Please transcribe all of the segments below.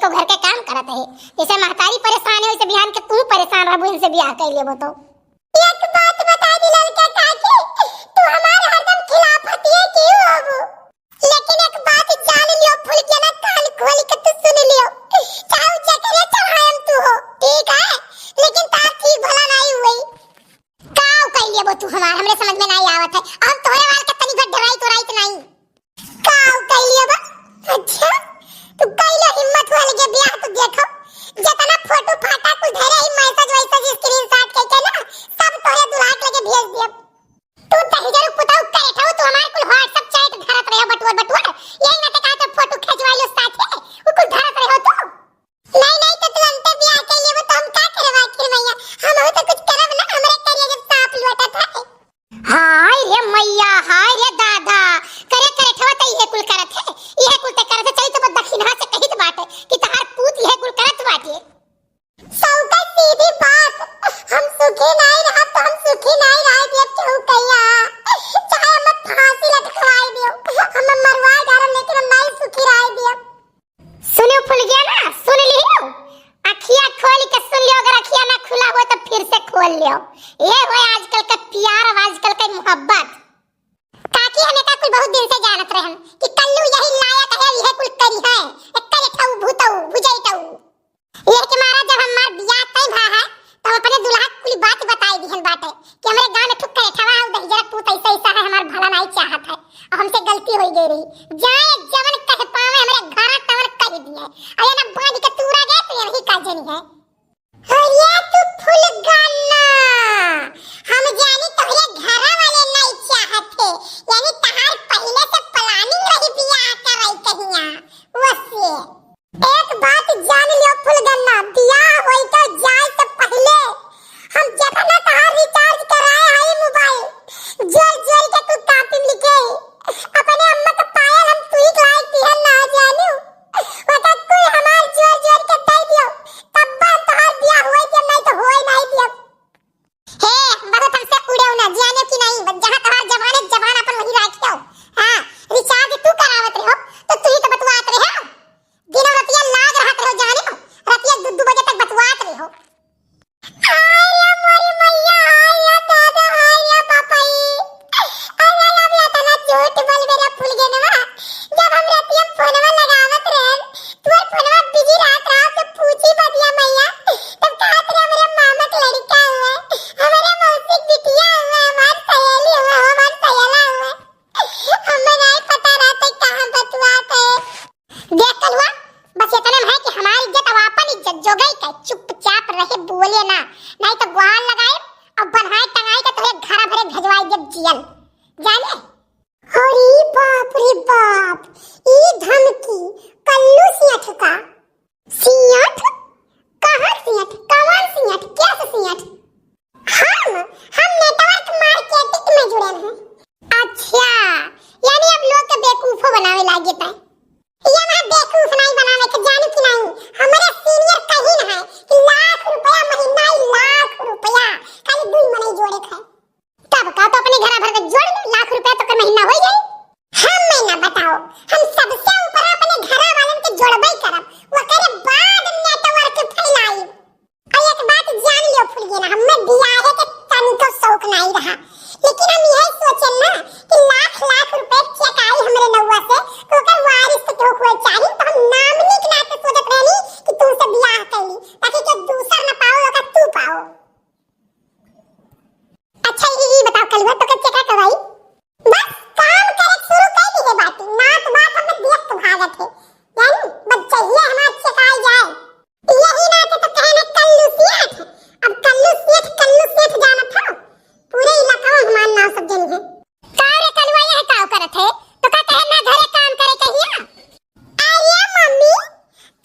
एको घर के काम करत है। जैसे महतारी परेशान है वैसे बिहान के तू परेशान रहबो इनसे बियाह कर लेबो तो। एक बात बता दी लड़का काकी, तू हमारे हरदम खिलाफ हतिए क्यों होबो? लेकिन एक बात जान लियो फूल के ना कान खोल के तू सुन लियो, चाहे जकरे चढ़ाएम तू हो ठीक है, लेकिन तार ठीक भला नहीं हुई। काऊ कर लेबो तू हमार हमरे समझ में नहीं आवत है। हम तोरे वाल के तनी घट डराई तो राइत नहीं। काऊ कर लेबो? अच्छा तू कैला हिम्मत वाले के बियाह तो देखो, जितना फोटो फाटा कुछ धरे ही मैसेज वैसेज स्क्रीनशॉट करके ना सब तोरे दुल्हा के लगे भेज दियो। तू तहिजर पुताऊ करे थाओ तो हमार कुल व्हाट्सएप चैट धरत रहे बटुआ यही ना ते का फोटो खिंचवाइयो साथे वो कुल धरत रहे हो तू। नहीं तो तू अंते बियाह कर लेबो तो हम का करवा आखिर मैया, हम हो तो कुछ करब ना, हमरे करिए जब सांप लौटत है। हाय रे मैया हाय रे दादा, करे ठवा त इहे कुल करत है, इहे कुल ते करत चली तो दक्षिणा से कहित बाटे कि तहार पूत इहे कुल करत बाटे। सौका सीधी बात, हम सुखी नहीं रहा तो हम सुखी नहीं रह जब क्यों कहिया, चाहे हम फांसी लटकवाई दियो, हम मरवा डालो लेकिन हम नहीं सुखी रह दियो। सुनियो फूल गया ना, सुन लियो, अखियां खोल के सुन लियो, अगर अखियां ना खुला हो तो फिर से खोल लियो। ये हो आजकल का प्यार और आजकल का मोहब्बत। काकी हमें का कुल बहुत दिन से जानत रहन कि कल्लू यही लायक है यह कुल करी है, एकले ठऊ भूतऊ बुझैतऊ। ये के मारा जब हमार बियाह तय भा है तो अपने दुल्हा कुल बात बताई दिहन बाटे कि हमरे गांव में ठुक करे ठवा दही जरा पूत ऐसा ऐसा है, हमार भला नहीं चाहत है और हमसे गलती हो गई रही, जाए जवन कह पावे हमरे घर तवन कह दिए, अरे ना बांध के तूरा गए तो यही का जनी है। हरिया तू फूल गाना हम जानी तोहरे घर वाले नहीं चाहत थे, यानी तहार पहले से प्लानिंग रही बियाह कराई कहिया वसे। एक बात जान लियो फूल गन्ना, बियाह होई तो जाए से पहले हम जितना तहार रिचार्ज कराए है मोबाइल जोर के तू कापी लिखे अपने अम्मा का पायल हम तू ही लाई तिहन ना जानू बता कोई हमार जोर के दे दियो तब बात तहार बियाह होई के नहीं तो होई नहीं दियो। हे बहुत हमसे उड़ेऊ ना जाने की नहीं, जहां तहार जबान अपन वही रखियो। हां रिचार्ज तू करावत रहो तो तू ही तो बतवात रहो, दिनों रतिया लाग रहत रहो जाने, रतिया 2 बजे तक बतवात रहो। हाय रे मोरी मैया हाय रे दादा हाय रे पापाई, अरे अब तना झूठ बोल मेरा फूल गेनवा, जब हम रतिया फोनवा लगावत रहे तू फोनवा बिजी रात तो पूछी बदिया मैया, तब कहत रे मेरे मामा का लड़का हुआ हमारे मौसी बिटिया हुआ हमार सहेली हुआ हमार सहेला हुआ, हमें नहीं पता रहता कहां बतवात है। देख कलवा बस इतना है कि हमारी इज्जत और अपन इज्जत जो गई का चुपचाप रहे बोले ना, नहीं तो गुहार लगाए और बन्हाए टंगाए के तोरे घर भरे भेजवाई देब जियल जाने। अरे बाप रे बाप, ई धमकी कल्लू सियठ का सियठ कहां सियठ कौन सियठ कैसे सियठ? हम नेटवर्क मार्केटिंग में जुड़े हैं। अच्छा यानी अब लोग के बेवकूफ बनावे लागे ता, ये ना बेवकूफ नहीं बनावे के जानू कि नहीं, हमारे सीनियर कहीं ना है कि लाख रुपया महीना लाख रुपया खाली 2 महीने जोड़े खाए, तब का तो अपने घर भर के जोड़ लो लाख रुपया तो कर महीना हो जाए। हम महीना बताओ हम सबसे ऊपर अपने घर वालन के जोड़बई करब, वो करे बाद नेटवर्क फैलाई। और एक बात जान लियो फूल गेना, हमें बियाह के तनी तो शौक नहीं रहा, लेकिन हम यही सोचन ना कि लाख रुपए चेक आई हमरे नौवा से तो कर वारिस के तो कोई चाहिए, तो हम नाम लिख नाते सोचत रहनी कि तुमसे बियाह कैली ताकि जो दूसर ना पाओ ओका तू पाओ। अच्छा ये बताओ कलवा तो के चेक करवाई बस काम करे शुरू कर दी है बात ना, तो बात हमें देख तो भागत है यानी बच्चा ये हमारे चेक आ जाए यही ना तो कहने कल्लू सेठ, अब कल्लू सेठ जाना था पूरे इलाका में हमारा नाम सब जन है। कारे कलवा यह काव करत है तो का कहे ना घरे काम करे कहिया। अरे मम्मी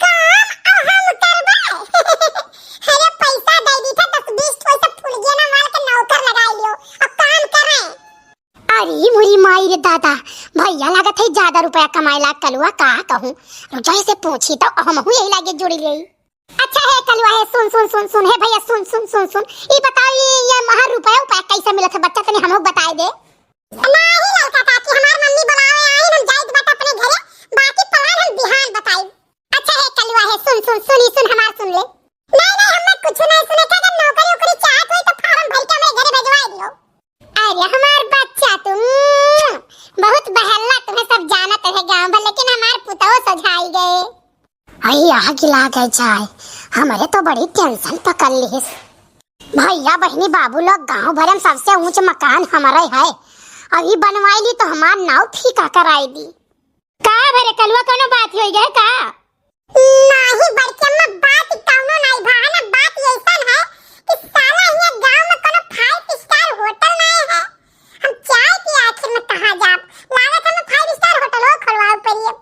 काम और हम करबे अरे पैसा दे दी था 10-20 पैसा फूल गया ना माल के नौकर लगा लियो और काम करे। अरे मुरी माई रे दादा भैया लागत है ज्यादा रुपया कमाए ला कलवा का कहूं, जैसे पूछी तो हम यही लागे जुड़ी गई। अच्छा है कलवा है सुन है भैया सुन ये बताओ ये महर रुपया कैसे मिलत है बच्चा तने हमहु बताए दे। नहीं लड़का काकी हमार मम्मी बुलावे आई हम जाइत बट अपने घरे बाकी पलान हम बिहान बताई। अच्छा है कलवा है, सुन हमार सुन ले। नहीं हमें कुछ नहीं सुने का, अगर नौकरी उकरी चाहत होई तो फार्म भर के हमरे घरे भेजवा दियो। अरे हमार बच्चा तुम बहुत बहल्ला, तुम्हें सब जानत है गांव भर, लेकिन हमार पुतौ सझाई गए। आई आ गिला गए चाय, हमारे तो बड़ी टेंशन पकड़ ली। भैया बहनी बाबू लोग गांव भर में सबसे ऊंच मकान हमारा है, अभी बनवाई ली तो हमार नाव फीका कराई दी। का भरे कलवा कोनो बात होई गए का? नहीं बड़के में बात कौनो नहीं भाना, बात ऐसन है कि साला ये गांव में कोनो 5 स्टार होटल नहीं है। हम चाय की आखिर में कहां जाब, लागत हमें 5 स्टार होटल हो खोलवाओ पड़िए।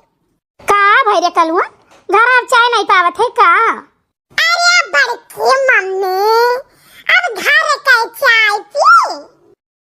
का भरे कलवा घर आप चाय नहीं पावत है का?